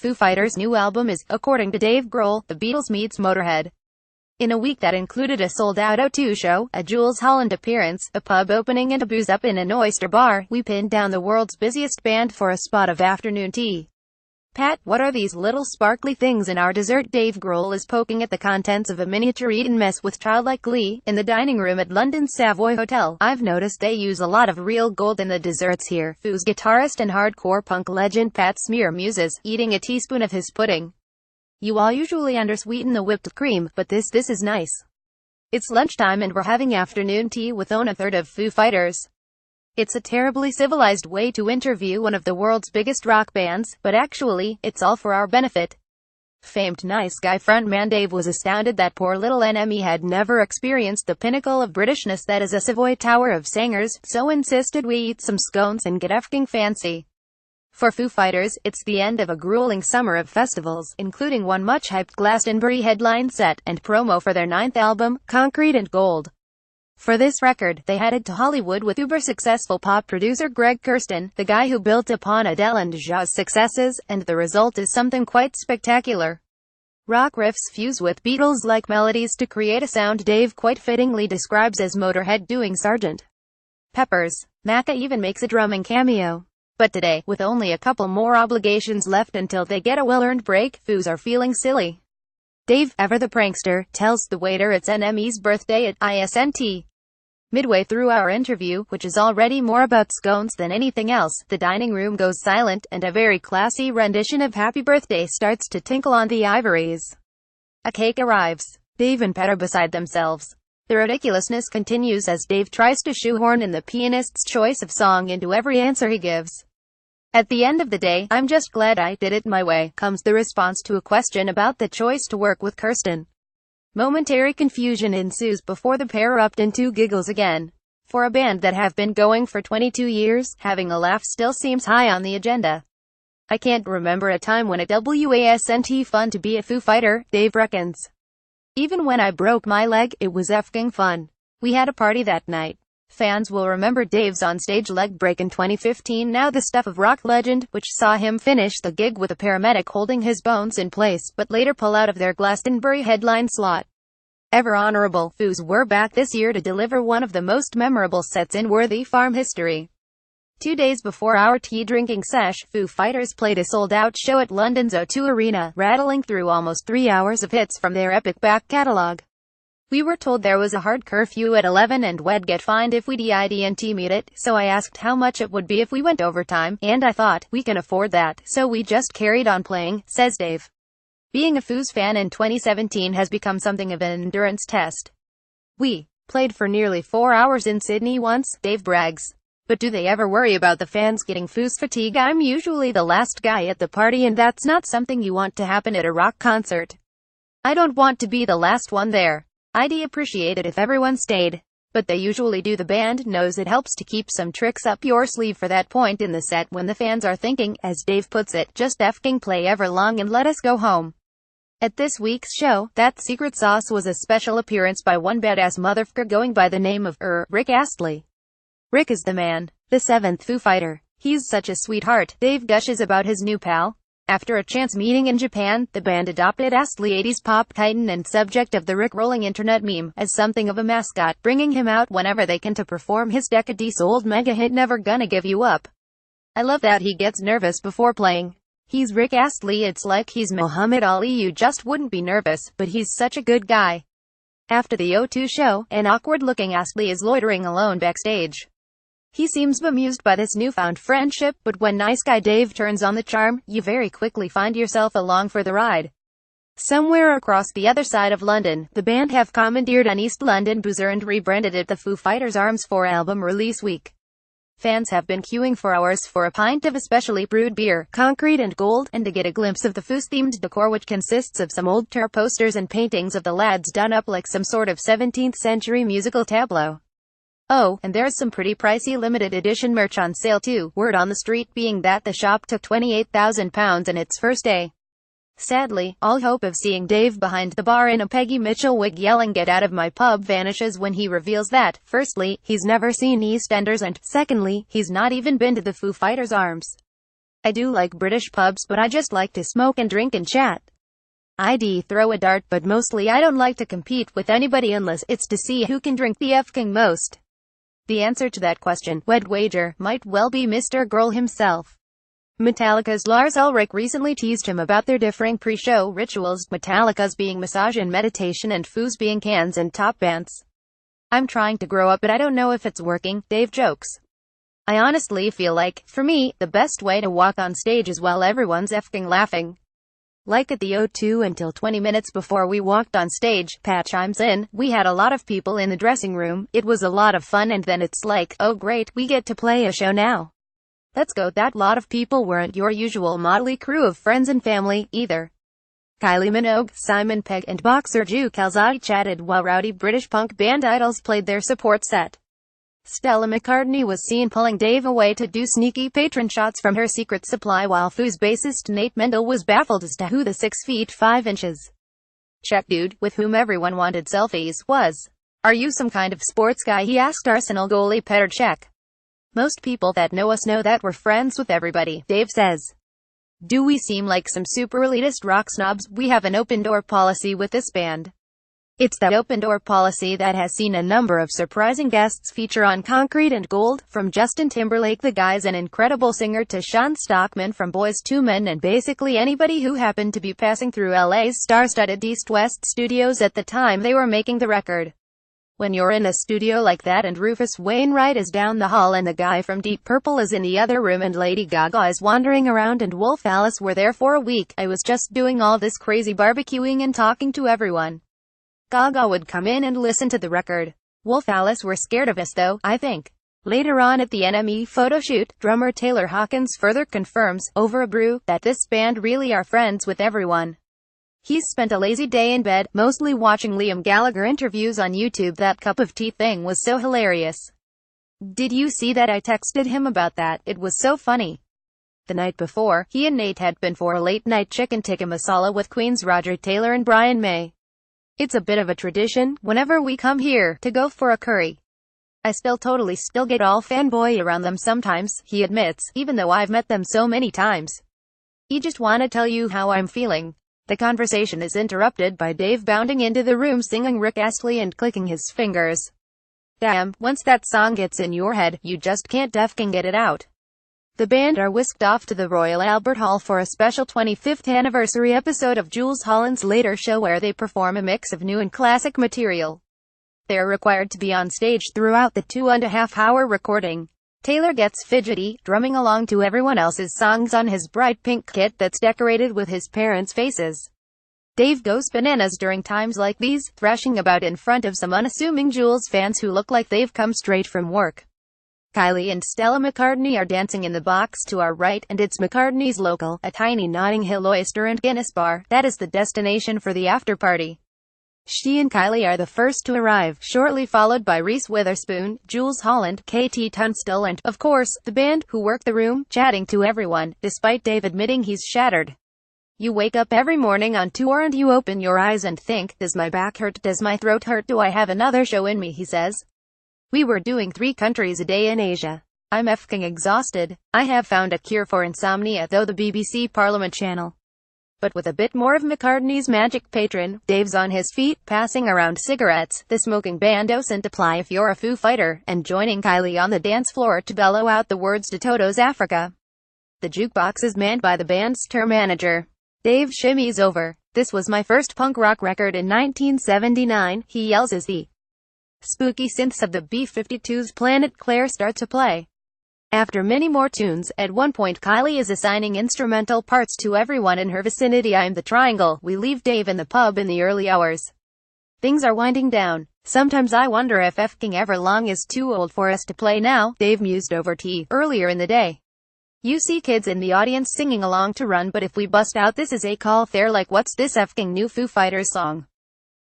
Foo Fighters' new album is, according to Dave Grohl, The Beatles meets Motorhead. In a week that included a sold-out O2 show, a Jules Holland appearance, a pub opening and a booze up in an oyster bar, we pinned down the world's busiest band for a spot of afternoon tea. Pat, what are these little sparkly things in our dessert? Dave Grohl is poking at the contents of a miniature Eden mess with childlike glee, in the dining room at London's Savoy Hotel. I've noticed they use a lot of real gold in the desserts here. Foo's guitarist and hardcore punk legend Pat Smear muses, eating a teaspoon of his pudding. You all usually undersweeten the whipped cream, but this is nice. It's lunchtime and we're having afternoon tea with a third of Foo Fighters. It's a terribly civilized way to interview one of the world's biggest rock bands, but actually, it's all for our benefit. Famed nice guy frontman Dave was astounded that poor little NME had never experienced the pinnacle of Britishness that is a Savoy Tower of Singers, so insisted we eat some scones and get effing fancy. For Foo Fighters, it's the end of a grueling summer of festivals, including one much-hyped Glastonbury headline set, and promo for their 9th album, Concrete and Gold. For this record, they headed to Hollywood with uber-successful pop producer Greg Kurstin, the guy who built upon Adele and Ja's successes, and the result is something quite spectacular. Rock riffs fuse with Beatles-like melodies to create a sound Dave quite fittingly describes as Motorhead doing Sgt. Pepper's. Macca even makes a drumming cameo. But today, with only a couple more obligations left until they get a well-earned break, Foos are feeling silly. Dave, ever the prankster, tells the waiter it's NME's birthday at ISNT. Midway through our interview, which is already more about scones than anything else, the dining room goes silent, and a very classy rendition of Happy Birthday starts to tinkle on the ivories. A cake arrives. Dave and Pat are beside themselves. The ridiculousness continues as Dave tries to shoehorn in the pianist's choice of song into every answer he gives. At the end of the day, I'm just glad I did it my way, comes the response to a question about the choice to work with Kurstin. Momentary confusion ensues before the pair erupt into giggles again. For a band that have been going for 22 years, having a laugh still seems high on the agenda. I can't remember a time when it wasn't fun to be a Foo Fighter, Dave reckons. Even when I broke my leg, it was effing fun. We had a party that night. Fans will remember Dave's onstage leg break in 2015, now the stuff of rock legend, which saw him finish the gig with a paramedic holding his bones in place, but later pull out of their Glastonbury headline slot. Ever honorable, Foos were back this year to deliver one of the most memorable sets in Worthy Farm history. 2 days before our tea-drinking sesh, Foo Fighters played a sold-out show at London's O2 Arena, rattling through almost 3 hours of hits from their epic back catalogue. We were told there was a hard curfew at 11 and we'd get fined if we didn't meet it, so I asked how much it would be if we went overtime, and I thought, we can afford that, so we just carried on playing, says Dave. Being a Foos fan in 2017 has become something of an endurance test. We played for nearly 4 hours in Sydney once, Dave brags. But do they ever worry about the fans getting Foos fatigue? I'm usually the last guy at the party and that's not something you want to happen at a rock concert. I don't want to be the last one there. I'd appreciate it if everyone stayed. But they usually do. The band knows it helps to keep some tricks up your sleeve for that point in the set when the fans are thinking, as Dave puts it, just effing play everlong and let us go home. At this week's show, that secret sauce was a special appearance by one badass motherfucker going by the name of, Rick Astley. Rick is the man. The 7th Foo Fighter. He's such a sweetheart, Dave gushes about his new pal. After a chance meeting in Japan, the band adopted Astley, 80s pop titan and subject of the Rick-rolling internet meme, as something of a mascot, bringing him out whenever they can to perform his decade-old mega hit Never Gonna Give You Up. I love that he gets nervous before playing. He's Rick Astley, it's like he's Muhammad Ali, you just wouldn't be nervous, but he's such a good guy. After the O2 show, an awkward-looking Astley is loitering alone backstage. He seems bemused by this newfound friendship, but when nice guy Dave turns on the charm, you very quickly find yourself along for the ride. Somewhere across the other side of London, the band have commandeered an East London boozer and rebranded it the Foo Fighters Arms 4 album release week. Fans have been queuing for hours for a pint of especially brewed beer, Concrete and Gold, and to get a glimpse of the Foos-themed decor, which consists of some old tour posters and paintings of the lads done up like some sort of 17th century musical tableau. Oh, and there's some pretty pricey limited edition merch on sale too, word on the street being that the shop took £28,000 in its first day. Sadly, all hope of seeing Dave behind the bar in a Peggy Mitchell wig yelling "Get out of my pub" vanishes when he reveals that, firstly, he's never seen EastEnders and, secondly, he's not even been to the Foo Fighters Arms. I do like British pubs, but I just like to smoke and drink and chat. I'd throw a dart, but mostly I don't like to compete with anybody unless it's to see who can drink the f***ing most. The answer to that question, wed wager, might well be Mr. Grohl himself. Metallica's Lars Ulrich recently teased him about their differing pre-show rituals, Metallica's being massage and meditation and Foo's being cans and top bands. I'm trying to grow up, but I don't know if it's working, Dave jokes. I honestly feel like, for me, the best way to walk on stage is while everyone's f***ing laughing. Like at the O2 until 20 minutes before we walked on stage, Pat chimes in, we had a lot of people in the dressing room, it was a lot of fun, and then it's like, oh great, we get to play a show now. Let's go. That lot of people weren't your usual motley crew of friends and family, either. Kylie Minogue, Simon Pegg, and boxer Drew Calzaghe chatted while rowdy British punk band Idols played their support set. Stella McCartney was seen pulling Dave away to do sneaky patron shots from her secret supply, while Foo's bassist Nate Mendel was baffled as to who the 6 feet 5 inches Czech dude, with whom everyone wanted selfies, was. Are you some kind of sports guy? He asked Arsenal goalie Petr Cech. Most people that know us know that we're friends with everybody, Dave says. Do we seem like some super elitist rock snobs? We have an open-door policy with this band. It's that open-door policy that has seen a number of surprising guests feature on Concrete and Gold, from Justin Timberlake the Guy's an incredible singer to Sean Stockman from Boyz II Men, and basically anybody who happened to be passing through LA's star-studded East West studios at the time they were making the record. When you're in a studio like that and Rufus Wainwright is down the hall and the guy from Deep Purple is in the other room and Lady Gaga is wandering around and Wolf Alice were there for a week, I was just doing all this crazy barbecuing and talking to everyone. Gaga would come in and listen to the record. Wolf Alice were scared of us though, I think. Later on at the NME photo shoot, drummer Taylor Hawkins further confirms, over a brew, that this band really are friends with everyone. He's spent a lazy day in bed, mostly watching Liam Gallagher interviews on YouTube. That cup of tea thing was so hilarious. Did you see that? I texted him about that, it was so funny. The night before, he and Nate had been for a late-night chicken tikka masala with Queen's Roger Taylor and Brian May. It's a bit of a tradition, whenever we come here, to go for a curry. I still get all fanboy around them sometimes, he admits, even though I've met them so many times. I just wanna tell you how I'm feeling. The conversation is interrupted by Dave bounding into the room singing Rick Astley and clicking his fingers. Damn, once that song gets in your head, you just can't f***ing get it out. The band are whisked off to the Royal Albert Hall for a special 25th anniversary episode of Jools Holland's later show where they perform a mix of new and classic material. They're required to be on stage throughout the 2.5-hour recording. Taylor gets fidgety, drumming along to everyone else's songs on his bright pink kit that's decorated with his parents' faces. Dave goes bananas during times like these, thrashing about in front of some unassuming Jools fans who look like they've come straight from work. Kylie and Stella McCartney are dancing in the box to our right, and it's McCartney's local, a tiny Notting Hill oyster and Guinness bar, that is the destination for the after-party. She and Kylie are the first to arrive, shortly followed by Reese Witherspoon, Jools Holland, KT Tunstall and, of course, the band, who work the room, chatting to everyone, despite Dave admitting he's shattered. You wake up every morning on tour and you open your eyes and think, does my back hurt, does my throat hurt, do I have another show in me, he says. We were doing 3 countries a day in Asia. I'm f***ing exhausted. I have found a cure for insomnia though, the BBC Parliament channel. But with a bit more of McCartney's magic patron, Dave's on his feet, passing around cigarettes, the smoking band doesn't apply if you're a Foo Fighter, and joining Kylie on the dance floor to bellow out the words to Toto's Africa. The jukebox is manned by the band's tour manager. Dave shimmies over. This was my first punk rock record in 1979, he yells as the spooky synths of the B-52's Planet Claire start to play. After many more tunes, at one point Kylie is assigning instrumental parts to everyone in her vicinity. I'm the triangle. We leave Dave in the pub in the early hours. Things are winding down. Sometimes I wonder if f***ing Everlong is too old for us to play now, Dave mused over tea. Earlier in the day, you see kids in the audience singing along to Run, but if we bust out This Is a Call, they're like, what's this f***ing new Foo Fighters song?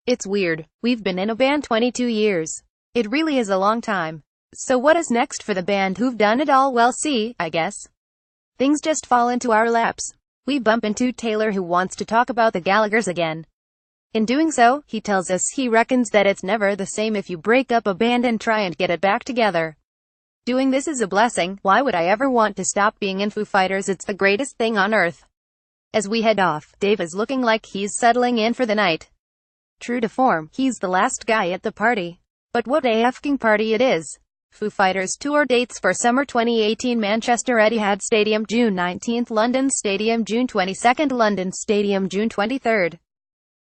It's weird. We've been in a band 22 years. It really is a long time. So what is next for the band who've done it all? Well, see, I guess things just fall into our laps. We bump into Taylor, who wants to talk about the Gallaghers again. In doing so, he tells us he reckons that it's never the same if you break up a band and try and get it back together. Doing this is a blessing. Why would I ever want to stop being in Foo Fighters? It's the greatest thing on earth. As we head off, Dave is looking like he's settling in for the night. True to form, he's the last guy at the party. But what a f***ing party it is. Foo Fighters tour dates for summer 2018: Manchester Etihad Stadium June 19, London Stadium June 22, London Stadium June 23.